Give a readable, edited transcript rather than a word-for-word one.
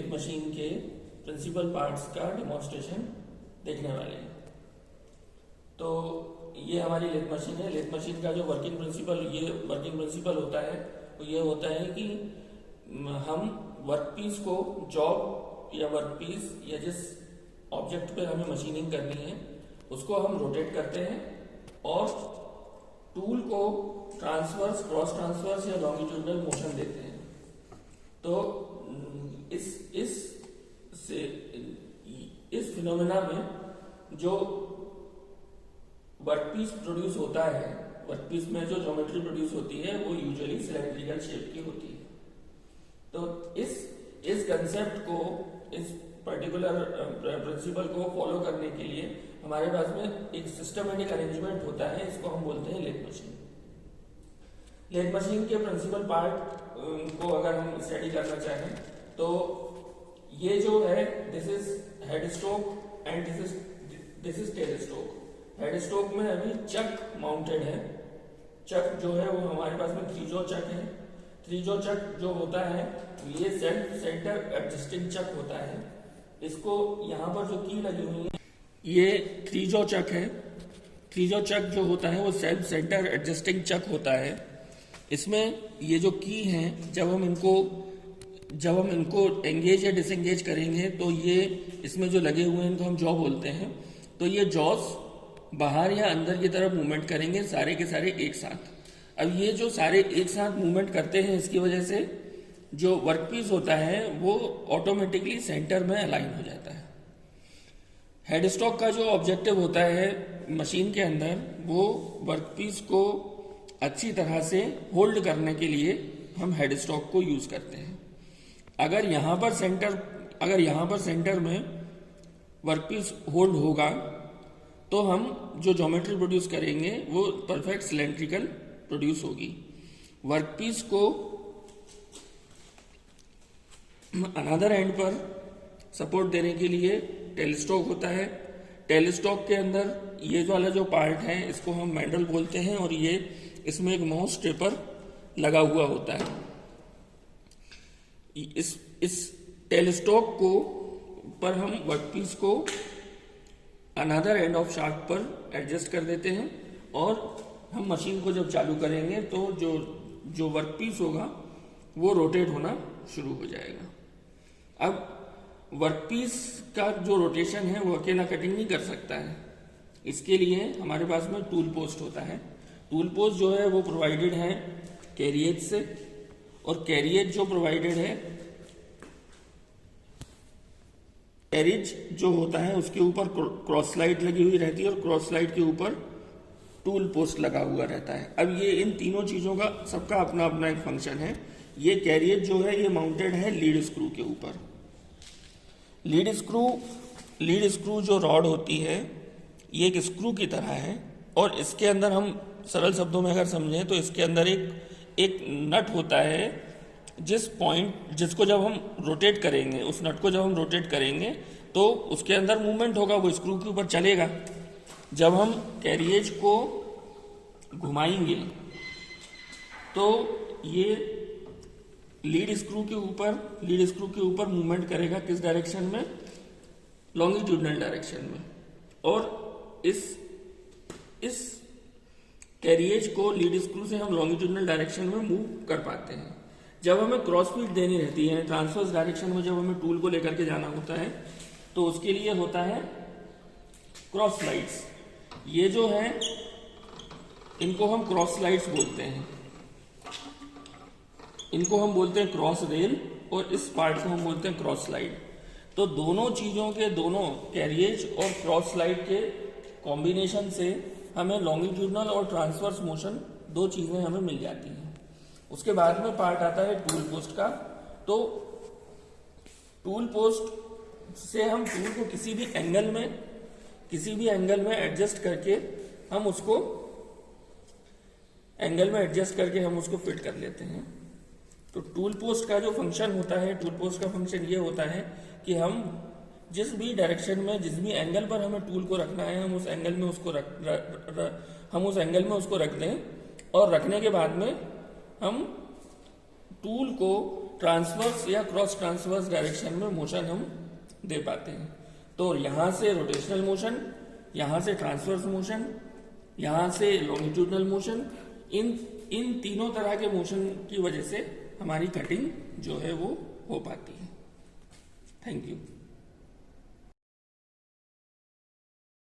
Lathe machine के principal parts का demonstration देखने वाले हैं। तो ये हमारी लेथ मशीन है। लेथ मशीन का जो वर्किंग प्रिंसिपल होता है वो ये होता है कि हम वर्कपीस को जॉब या वर्कपीस या जिस ऑब्जेक्ट पर हमें मशीनिंग करनी है उसको हम रोटेट करते हैं और टूल को ट्रांसवर्स, क्रॉस ट्रांसवर्स या लॉन्गिट्यूडनल मोशन देते हैं। तो इस फिनोमेना में जो वर्कपीस प्रोड्यूस होता है, वर्कपीस में जो ज्योमेट्री प्रोड्यूस होती है वो यूजुअली सिलेंड्रिकल शेप की होती है। तो इस कंसेप्ट को, इस पर्टिकुलर प्रिंसिपल को फॉलो करने के लिए हमारे पास में एक सिस्टमेटिक अरेंजमेंट होता है, इसको हम बोलते हैं लेथ मशीन। लेथ मशीन के प्रिंसिपल पार्ट को अगर हम स्टडी करना चाहें तो ये जो है this is head stroke and this is tail stroke. Head stroke में अभी चक माउंटेड है। चक जो है वो हमारे पास में थ्री जो चक है। थ्री जो चक जो होता है ये सेल्फ सेंटर एडजस्टिंग चक होता है। इसको यहाँ पर जो की लगी हुई है ये थ्री जो चक है। थ्री जो चक जो होता है वो सेल्फ सेंटर एडजस्टिंग चक होता है। इसमें ये जो की है जब हम इनको एंगेज या डिसएंगेज करेंगे तो ये इसमें जो लगे हुए हैं इनको हम जॉ बोलते हैं। तो ये जॉस बाहर या अंदर की तरफ मूवमेंट करेंगे सारे के सारे एक साथ। अब ये जो सारे एक साथ मूवमेंट करते हैं इसकी वजह से जो वर्कपीस होता है वो ऑटोमेटिकली सेंटर में अलाइन हो जाता है। हेड स्टॉक का जो ऑब्जेक्टिव होता है मशीन के अंदर वो वर्कपीस को अच्छी तरह से होल्ड करने के लिए हम हेड स्टॉक को यूज करते हैं। अगर यहाँ पर सेंटर में वर्कपीस होल्ड होगा तो हम जो ज्योमेट्री प्रोड्यूस करेंगे वो परफेक्ट सिलेंड्रिकल प्रोड्यूस होगी। वर्कपीस को अनदर एंड पर सपोर्ट देने के लिए टेलस्टॉक होता है। टेलस्टॉक के अंदर ये वाला जो पार्ट है इसको हम मैंडल बोलते हैं और ये इसमें एक माउस टेपर लगा हुआ होता है। इस टेलस्टॉक को पर हम वर्कपीस को अनदर एंड ऑफ शाफ्ट पर एडजस्ट कर देते हैं और हम मशीन को जब चालू करेंगे तो जो वर्कपीस होगा वो रोटेट होना शुरू हो जाएगा। अब वर्कपीस का जो रोटेशन है वो अकेला कटिंग नहीं कर सकता है। इसके लिए हमारे पास में टूल पोस्ट होता है। टूल पोस्ट जो है वो प्रोवाइडेड है कैरिएज से और कैरिएज जो प्रोवाइडेड है, कैरिएज जो होता है उसके ऊपर क्रॉस स्लाइड लगी हुई रहती है और क्रॉस स्लाइड के ऊपर टूल पोस्ट लगा हुआ रहता है। अब ये इन तीनों चीजों का सबका अपना अपना एक फंक्शन है। ये कैरिएज जो है ये माउंटेड है लीड स्क्रू के ऊपर। लीड स्क्रू जो रॉड होती है ये एक स्क्रू की तरह है और इसके अंदर हम सरल शब्दों में अगर समझें तो इसके अंदर एक नट होता है जिसको जब हम रोटेट करेंगे, उस नट को जब हम रोटेट करेंगे तो उसके अंदर मूवमेंट होगा, वो स्क्रू के ऊपर चलेगा। जब हम कैरिएज को घुमाएंगे तो ये लीड स्क्रू के ऊपर मूवमेंट करेगा किस डायरेक्शन में? लॉन्गिट्यूडनल डायरेक्शन में। और इस कैरिएज को लीड स्क्रू से हम लॉन्गिट्यूडनल डायरेक्शन में मूव कर पाते हैं। जब हमें क्रॉस फीड देनी रहती है ट्रांसवर्स डायरेक्शन में, जब हमें टूल को लेकर के जाना होता है तो उसके लिए होता है क्रॉस स्लाइड्स। ये जो है इनको हम क्रॉस स्लाइड्स बोलते हैं। इनको हम बोलते हैं क्रॉस रेल और इस पार्ट को हम बोलते हैं क्रॉस स्लाइड। तो दोनों चीजों के, दोनों कैरिएज और क्रॉस स्लाइड के कॉम्बिनेशन से हमें लॉन्गिट्यूडनल और ट्रांसवर्स मोशन दो चीजें हमें मिल जाती हैं। उसके बाद में पार्ट आता है टूल पोस्ट का। तो टूल पोस्ट से हम टूल को किसी भी एंगल में एडजस्ट करके हम उसको फिट कर लेते हैं। तो टूल पोस्ट का जो फंक्शन होता है, टूल पोस्ट का फंक्शन ये होता है कि हम जिस भी डायरेक्शन में, जिस भी एंगल पर हमें टूल को रखना है हम उस एंगल में उसको रख दें और रखने के बाद में हम टूल को ट्रांसवर्स या क्रॉस ट्रांसवर्स डायरेक्शन में मोशन हम दे पाते हैं। तो यहां से रोटेशनल मोशन, यहां से ट्रांसवर्स मोशन, यहां से लॉन्गिट्यूडनल मोशन, इन तीनों तरह के मोशन की वजह से हमारी कटिंग जो है वो हो पाती है। Thank you.